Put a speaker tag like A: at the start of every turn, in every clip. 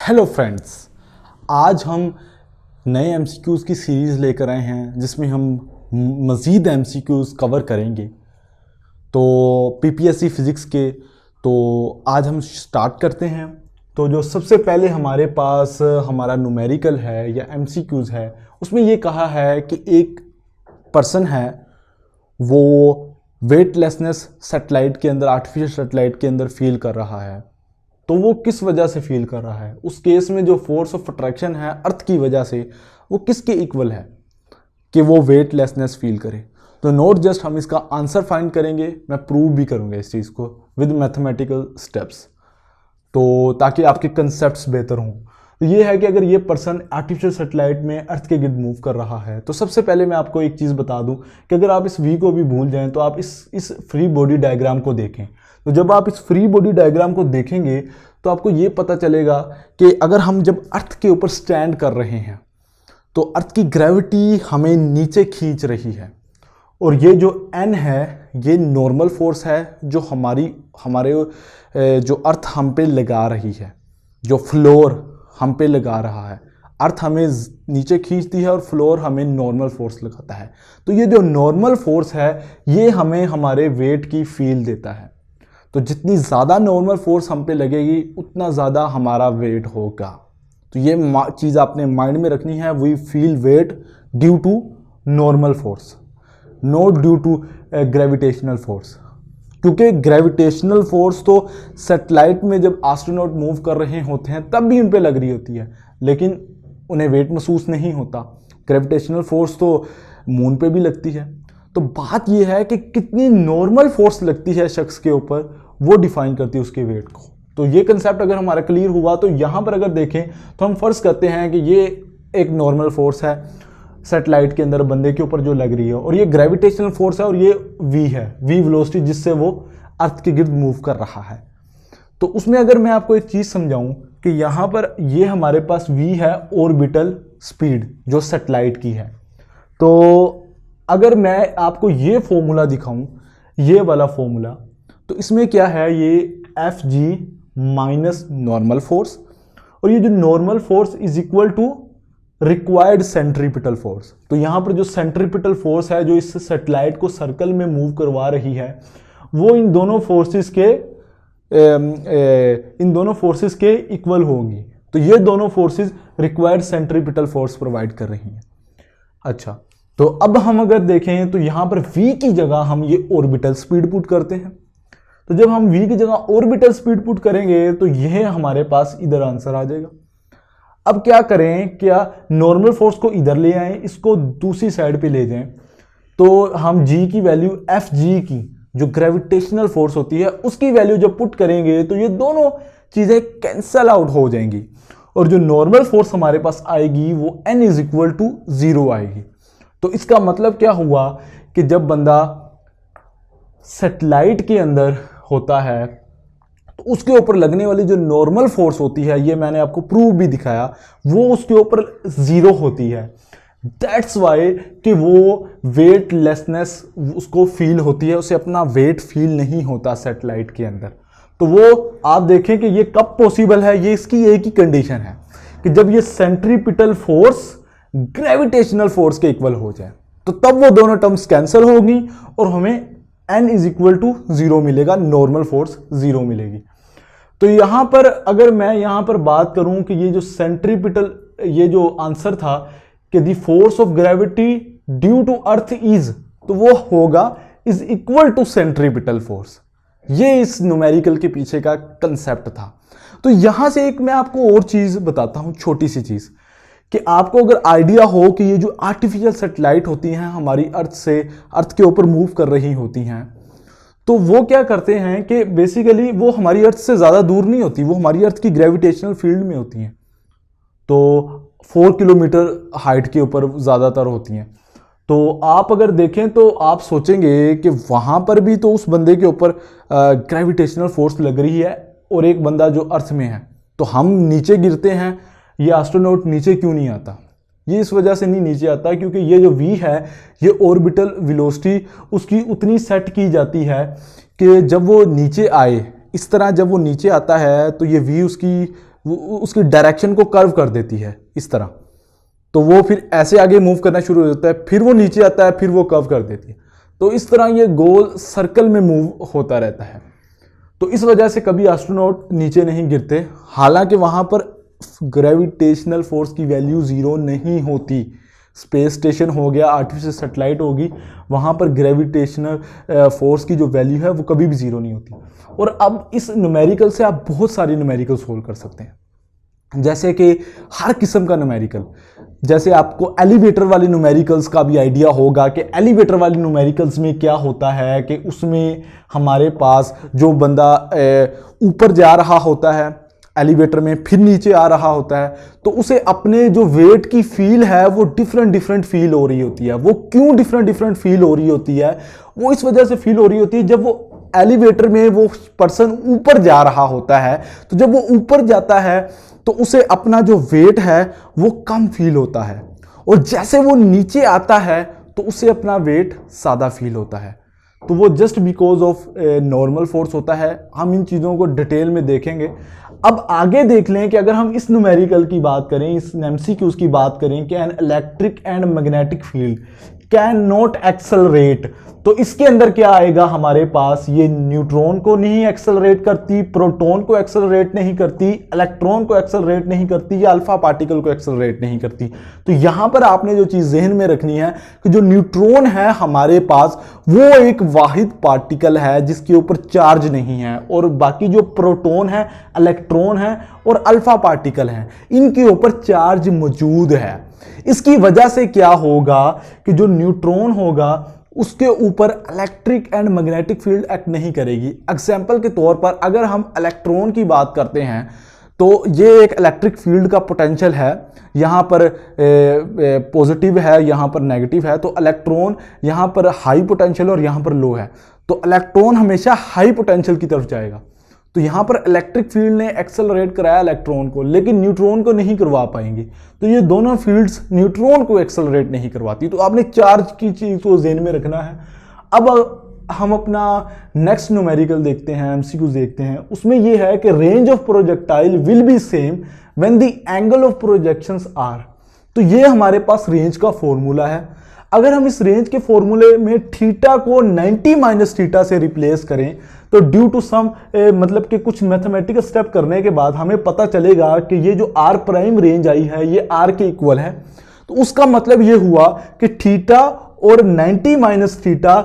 A: Hello friends, आज हम नए एमसीक्यूज़ की सीरीज़ लेकर आए हैं जिसमें हम मज़ीद एमसीक्यूज़ कवर करेंगे। तो पीपीएससी फिज़िक्स के तो आज हम स्टार्ट करते हैं। तो जो सबसे पहले हमारे पास हमारा न्यूमेरिकल है या एमसीक्यूज़ है, उसमें ये कहा है कि एक पर्सन है, वो वेटलेसनेस सैटेलाइट के अंदर, आर्टिफिशियल सैटेलाइट के अंदर फील कर रहा है। तो वो किस वजह से फील कर रहा है? उस केस में जो फोर्स ऑफ अट्रैक्शन है अर्थ की वजह से, वो किसके इक्वल है कि वो वेटलेसनेस फील करे? तो नोट जस्ट हम इसका आंसर फाइंड करेंगे, मैं प्रूव भी करूंगा इस चीज़ को विद मैथमेटिकल स्टेप्स, तो ताकि आपके कंसेप्ट्स बेहतर हों। तो ये है कि अगर ये पर्सन आर्टिफिशियल सैटेलाइट में अर्थ के गिर्द मूव कर रहा है, तो सबसे पहले मैं आपको एक चीज़ बता दूं कि अगर आप इस वी को भी भूल जाएं तो आप इस फ्री बॉडी डायग्राम को देखें। तो जब आप इस फ्री बॉडी डायग्राम को देखेंगे तो आपको ये पता चलेगा कि अगर हम जब अर्थ के ऊपर स्टैंड कर रहे हैं तो अर्थ की ग्रेविटी हमें नीचे खींच रही है, और ये जो एन है ये नॉर्मल फोर्स है जो हमारे जो अर्थ हम पे लगा रही है, जो फ्लोर हम पे लगा रहा है। अर्थ हमें नीचे खींचती है और फ्लोर हमें नॉर्मल फोर्स लगाता है। तो ये जो नॉर्मल फोर्स है ये हमें हमारे वेट की फील देता है। तो जितनी ज़्यादा नॉर्मल फोर्स हम पे लगेगी उतना ज़्यादा हमारा वेट होगा। तो ये चीज़ आपने माइंड में रखनी है। We feel weight due to normal force, not due to gravitational force, क्योंकि ग्रेविटेशनल फोर्स तो सैटेलाइट में जब एस्ट्रोनॉट मूव कर रहे होते हैं तब भी उन पे लग रही होती है, लेकिन उन्हें वेट महसूस नहीं होता। ग्रेविटेशनल फोर्स तो मून पे भी लगती है। तो बात यह है कि कितनी नॉर्मल फोर्स लगती है शख्स के ऊपर, वो डिफाइन करती है उसके वेट को। तो ये कंसेप्ट अगर हमारा क्लियर हुआ तो यहाँ पर अगर देखें तो हम फर्ज करते हैं कि ये एक नॉर्मल फोर्स है सैटेलाइट के अंदर बंदे के ऊपर जो लग रही है, और ये ग्रेविटेशनल फोर्स है, और ये वी है, वी वेलोसिटी जिससे वो अर्थ के गिर्द मूव कर रहा है। तो उसमें अगर मैं आपको एक चीज़ समझाऊं कि यहाँ पर ये हमारे पास वी है ऑर्बिटल स्पीड जो सैटेलाइट की है। तो अगर मैं आपको ये फॉर्मूला दिखाऊं, ये वाला फॉर्मूला, तो इसमें क्या है, ये F G minus normal force, और ये जो normal force is equal to required centripetal force. तो यहाँ पर जो सेंट्रीपिटल फोर्स है जो इस सैटेलाइट को सर्कल में मूव करवा रही है, वो इन दोनों फोर्सेस के इक्वल होंगी। तो ये दोनों forces required centripetal force provide कर रही हैं। अच्छा, तो अब हम अगर देखें तो यहां पर v की जगह हम ये ऑर्बिटल स्पीड पुट करते हैं। तो जब हम v की जगह ऑर्बिटल स्पीड पुट करेंगे तो यह हमारे पास इधर आंसर आ जाएगा। अब क्या करें, क्या नॉर्मल फोर्स को इधर ले आए, इसको दूसरी साइड पे ले जाएं, तो हम g की वैल्यू एफ जी की जो ग्रेविटेशनल फोर्स होती है उसकी वैल्यू जब पुट करेंगे तो ये दोनों चीजें कैंसल आउट हो जाएंगी, और जो नॉर्मल फोर्स हमारे पास आएगी वो n इज इक्वल टू 0 आएगी। तो इसका मतलब क्या हुआ कि जब बंदा सैटेलाइट के अंदर होता है तो उसके ऊपर लगने वाली जो नॉर्मल फोर्स होती है, ये मैंने आपको प्रूव भी दिखाया, वो उसके ऊपर 0 होती है। दैट्स वाई कि वो वेटलेसनेस उसको फील होती है, उसे अपना वेट फील नहीं होता सैटेलाइट के अंदर। तो वो आप देखें कि ये कब पॉसिबल है, ये इसकी एक ही कंडीशन है कि जब ये सेंट्रीपिटल फोर्स ग्रेविटेशनल फोर्स के इक्वल हो जाए, तो तब वो दोनों टर्म्स कैंसिल होगी और हमें n इज इक्वल टू 0 मिलेगा, नॉर्मल फोर्स 0 मिलेगी। तो यहां पर अगर मैं यहां पर बात करूं कि ये जो सेंट्रीपिटल, ये जो आंसर था कि the force of gravity due to earth is, तो वो होगा is equal to centripetal force. ये इस न्यूमेरिकल के पीछे का कंसेप्ट था। तो यहां से एक मैं आपको और चीज बताता हूं, छोटी सी चीज, कि आपको अगर आइडिया हो कि ये जो आर्टिफिशियल सैटेलाइट होती हैं हमारी अर्थ के ऊपर मूव कर रही होती हैं, तो वो क्या करते हैं कि बेसिकली वो हमारी अर्थ से ज़्यादा दूर नहीं होती, वो हमारी अर्थ की ग्रेविटेशनल फील्ड में होती हैं। तो 4 किलोमीटर हाइट के ऊपर ज़्यादातर होती हैं। तो आप अगर देखें तो आप सोचेंगे कि वहाँ पर भी तो उस बंदे के ऊपर ग्रेविटेशनल फोर्स लग रही है, और एक बंदा जो अर्थ में है, तो हम नीचे गिरते हैं, ये एस्ट्रोनॉट नीचे क्यों नहीं आता? ये इस वजह से नहीं नीचे आता क्योंकि ये जो v है, ये ऑर्बिटल वेलोसिटी उसकी उतनी सेट की जाती है कि जब वो नीचे आए, इस तरह जब वो नीचे आता है तो ये v उसकी उसकी डायरेक्शन को कर्व कर देती है इस तरह, तो वो फिर ऐसे आगे मूव करना शुरू हो जाता है, फिर वो नीचे आता है, फिर वो कर्व कर देती है। तो इस तरह ये गोल सर्कल में मूव होता रहता है। तो इस वजह से कभी एस्ट्रोनॉट नीचे नहीं गिरते, हालांकि वहां पर ग्रेविटेशनल फोर्स की वैल्यू 0 नहीं होती। स्पेस स्टेशन हो गया, आर्टिफिशियल सैटेलाइट होगी, वहां पर ग्रेविटेशनल फोर्स की जो वैल्यू है वो कभी भी 0 नहीं होती। और अब इस न्यूमेरिकल से आप बहुत सारी न्यूमेरिकल सोल्व कर सकते हैं, जैसे कि हर किस्म का न्यूमेरिकल। जैसे आपको एलिवेटर वाली न्यूमेरिकल्स का भी आइडिया होगा कि एलिवेटर वाली न्यूमेरिकल्स में क्या होता है कि उसमें हमारे पास जो बंदा ऊपर जा रहा होता है एलिवेटर में, फिर नीचे आ रहा होता है, तो उसे अपने जो वेट की फील है वो डिफरेंट फील हो रही होती है। वो क्यों डिफरेंट फील हो रही होती है? वो इस वजह से फील हो रही होती है, जब वो एलिवेटर में वो पर्सन ऊपर जा रहा होता है, तो जब वो ऊपर जाता है तो उसे अपना जो वेट है वो कम फील होता है, और जैसे वो नीचे आता है तो उसे अपना वेट ज़्यादा फील होता है। तो वो just because of normal force होता है। हम इन चीज़ों को डिटेल में देखेंगे। अब आगे देख लें कि अगर हम इस न्यूमेरिकल की बात करें, इस एमसीक्यूज की बात करें कि an electric and magnetic field can not accelerate, तो इसके अंदर क्या आएगा हमारे पास? ये न्यूट्रॉन को नहीं एक्सेलरेट करती, प्रोटॉन को एक्सेलरेट नहीं करती, इलेक्ट्रॉन को एक्सेलरेट नहीं करती, या अल्फा पार्टिकल को एक्सेलरेट नहीं करती। तो यहां पर आपने जो चीज जहन में रखनी है कि जो न्यूट्रॉन है हमारे पास वो एक वाहिद पार्टिकल है जिसके ऊपर चार्ज नहीं है, और बाकी जो प्रोटॉन है, इलेक्ट्रॉन है और अल्फा पार्टिकल है, इनके ऊपर चार्ज मौजूद है। इसकी वजह से क्या होगा कि जो न्यूट्रॉन होगा उसके ऊपर electric and magnetic field act नहीं करेगी। एग्जाम्पल के तौर पर अगर हम इलेक्ट्रॉन की बात करते हैं तो ये एक इलेक्ट्रिक फील्ड का पोटेंशियल है, यहाँ पर पॉजिटिव है, यहाँ पर नेगेटिव है। तो इलेक्ट्रॉन यहाँ पर हाई पोटेंशियल और यहाँ पर लो है, तो इलेक्ट्रॉन हमेशा हाई पोटेंशियल की तरफ जाएगा। तो यहाँ पर इलेक्ट्रिक फील्ड ने एक्सेलरेट कराया इलेक्ट्रॉन को, लेकिन न्यूट्रॉन को नहीं करवा पाएंगे। तो ये दोनों फील्ड्स न्यूट्रॉन को एक्सेलरेट नहीं करवाती। तो आपने चार्ज की चीज को ज़हन में रखना है। अब हम अपना नेक्स्ट न्यूमेरिकल देखते हैं, एमसीक्यू देखते हैं। उसमें ये है कि range of projectile will be same when the angle of projections are. तो ये हमारे पास रेंज का फॉर्मूला है। अगर हम इस रेंज के फॉर्मूले में थीटा को 90 माइनस थीटा से रिप्लेस करें तो ड्यू टू सम मतलब कि कुछ मैथमेटिकल स्टेप करने के बाद हमें पता चलेगा कि ये जो आर प्राइम रेंज आई है ये आर के इक्वल है। तो उसका मतलब ये हुआ कि थीटा और 90 माइनस थीटा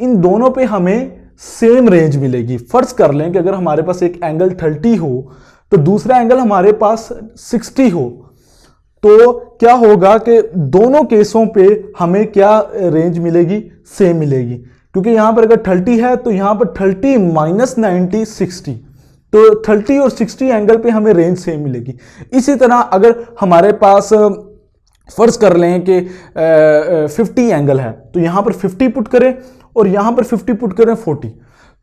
A: इन दोनों पे हमें सेम रेंज मिलेगी। फर्ज कर लें कि अगर हमारे पास एक एंगल 30 हो तो दूसरा एंगल हमारे पास 60 हो, तो क्या होगा कि दोनों केसों पे हमें क्या रेंज मिलेगी? सेम मिलेगी। क्योंकि यहां पर अगर 30 है तो यहां पर 30 माइनस 90 60, तो 30 और 60 एंगल पे हमें रेंज सेम मिलेगी। इसी तरह अगर हमारे पास फर्ज कर लें कि 50 एंगल है तो यहां पर 50 पुट करें और यहां पर 50 पुट करें 40,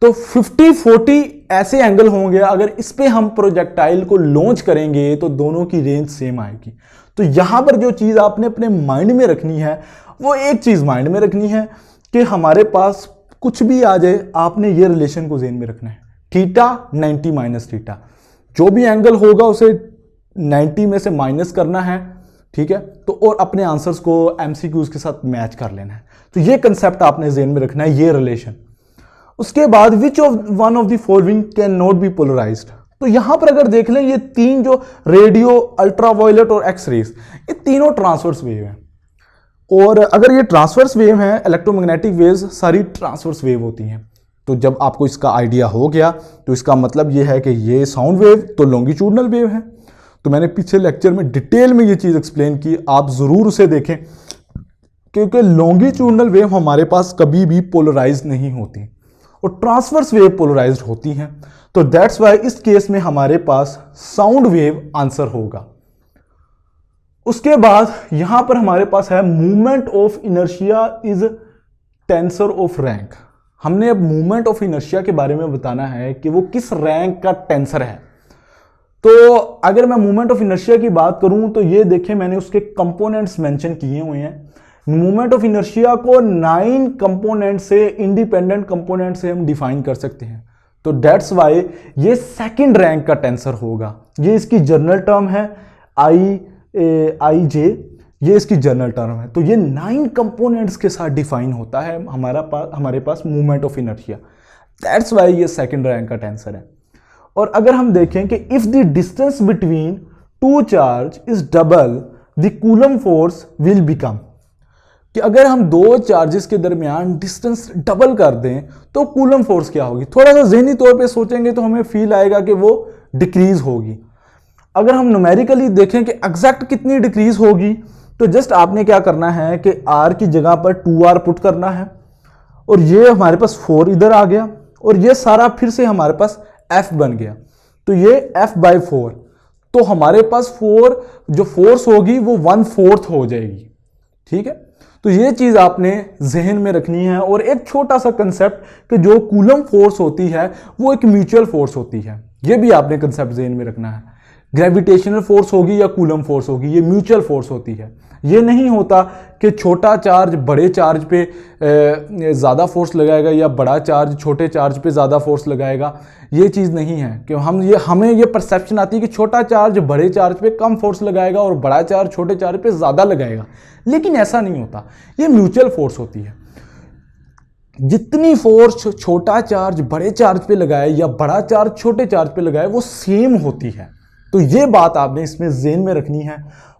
A: तो 50-40 ऐसे एंगल होंगे। अगर इस पे हम प्रोजेक्टाइल को लॉन्च करेंगे तो दोनों की रेंज सेम आएगी। तो यहां पर जो चीज आपने अपने माइंड में रखनी है वो एक चीज माइंड में रखनी है कि हमारे पास कुछ भी आ जाए, आपने ये रिलेशन को ज़हन में रखना है, थीटा 90 माइनस थीटा, जो भी एंगल होगा उसे 90 में से माइनस करना है, ठीक है। तो और अपने आंसर्स को एमसीक्यूज के साथ मैच कर लेना है। तो ये कंसेप्ट आपने ज़हन में रखना है, ये रिलेशन। उसके बाद which of one of the following can not be polarized. तो यहां पर अगर देख लें ये तीन जो रेडियो, अल्ट्रावायलेट और एक्स रेज, ये तीनों ट्रांसवर्स वेव हैं। और अगर ये ट्रांसवर्स वेव हैं, इलेक्ट्रोमैग्नेटिक वेव्स सारी ट्रांसवर्स वेव होती हैं। तो जब आपको इसका आइडिया हो गया तो इसका मतलब ये है कि ये साउंड वेव तो लॉन्गिट्यूडनल वेव है। तो मैंने पीछे लेक्चर में डिटेल में ये चीज़ एक्सप्लेन की, आप ज़रूर उसे देखें, क्योंकि लॉन्गिट्यूडनल वेव हमारे पास कभी भी पोलराइज नहीं होती और ट्रांसवर्स वेव पोलराइज्ड होती हैं। तो दैट्स वाई इस केस में हमारे पास साउंड वेव आंसर होगा। उसके बाद यहां पर हमारे पास है movement of inertia is tensor of rank. हमने अब मूवमेंट ऑफ इनर्शिया के बारे में बताना है कि वो किस रैंक का टेंसर है। तो अगर मैं मूवमेंट ऑफ इनर्शिया की बात करूं तो ये देखें, मैंने उसके कंपोनेंट्स मेंशन किए हुए हैं। मूवमेंट ऑफ इनर्शिया को 9 कंपोनेंट से, इंडिपेंडेंट कंपोनेंट से हम डिफाइन कर सकते हैं। तो डेट्स वाई ये सेकंड रैंक का टेंसर होगा। ये इसकी जनरल टर्म है आई जे, ये इसकी जनरल टर्म है। तो ये 9 कंपोनेंट्स के साथ डिफाइन होता है हमारे पास moment of inertia. That's why ये सेकंड रैंक का टेंसर है। और अगर हम देखें कि if the distance between two charge is double the Coulomb force will become, कि अगर हम दो चार्जेस के दरमियान डिस्टेंस डबल कर दें तो कूलम फोर्स क्या होगी। थोड़ा सा ज़हनी तौर पे सोचेंगे तो हमें फील आएगा कि वो डिक्रीज होगी। अगर हम न्यूमेरिकली देखें कि एग्जैक्ट कितनी डिक्रीज होगी, तो जस्ट आपने क्या करना है कि r की जगह पर 2r पुट करना है, और ये हमारे पास 4 इधर आ गया, और ये सारा फिर से हमारे पास f बन गया। तो ये f/4, तो हमारे पास 4 जो फोर्स होगी वो 1/4 हो जाएगी। ठीक है, तो ये चीज़ आपने जहन में रखनी है। और एक छोटा सा कंसेप्ट कि जो कूलम फोर्स होती है वो एक म्यूचुअल फोर्स होती है, ये भी आपने कंसेप्ट जहन में रखना है। ग्रेविटेशनल फोर्स होगी या कूलम फोर्स होगी, ये म्यूचुअल फोर्स होती है। ये नहीं होता कि छोटा चार्ज बड़े चार्ज पे ज़्यादा फोर्स लगाएगा या बड़ा चार्ज छोटे चार्ज पे ज़्यादा फोर्स लगाएगा। ये चीज़ नहीं है कि हमें ये परसेप्शन आती है कि छोटा चार्ज बड़े चार्ज पे कम फोर्स लगाएगा और बड़ा चार्ज छोटे चार्ज पे ज़्यादा लगाएगा, लेकिन ऐसा नहीं होता। ये म्यूचुअल फोर्स होती है। जितनी फोर्स छोटा चार्ज बड़े चार्ज पे लगाए या बड़ा चार्ज छोटे चार्ज पे लगाए वो सेम होती है। तो ये बात आपने इसमें ज़हन में रखनी है।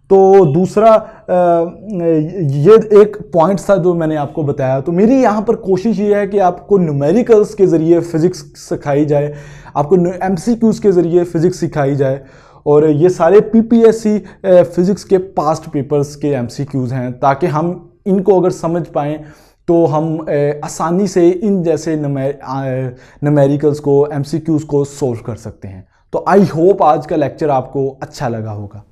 A: तो दूसरा ये एक पॉइंट था जो मैंने आपको बताया। तो मेरी यहाँ पर कोशिश ये है कि आपको न्यूमेरिकल्स के ज़रिए फिज़िक्स सिखाई जाए, आपको एमसीक्यूज़ के ज़रिए फ़िज़िक्स सिखाई जाए, और ये सारे पीपीएससी फिज़िक्स के पास्ट पेपर्स के एमसीक्यूज़ हैं, ताकि हम इनको अगर समझ पाएँ तो हम आसानी से इन जैसे न्यूमेरिकल्स को एमसीक्यूज़ को सोल्व कर सकते हैं। तो आई होप आज का लेक्चर आपको अच्छा लगा होगा।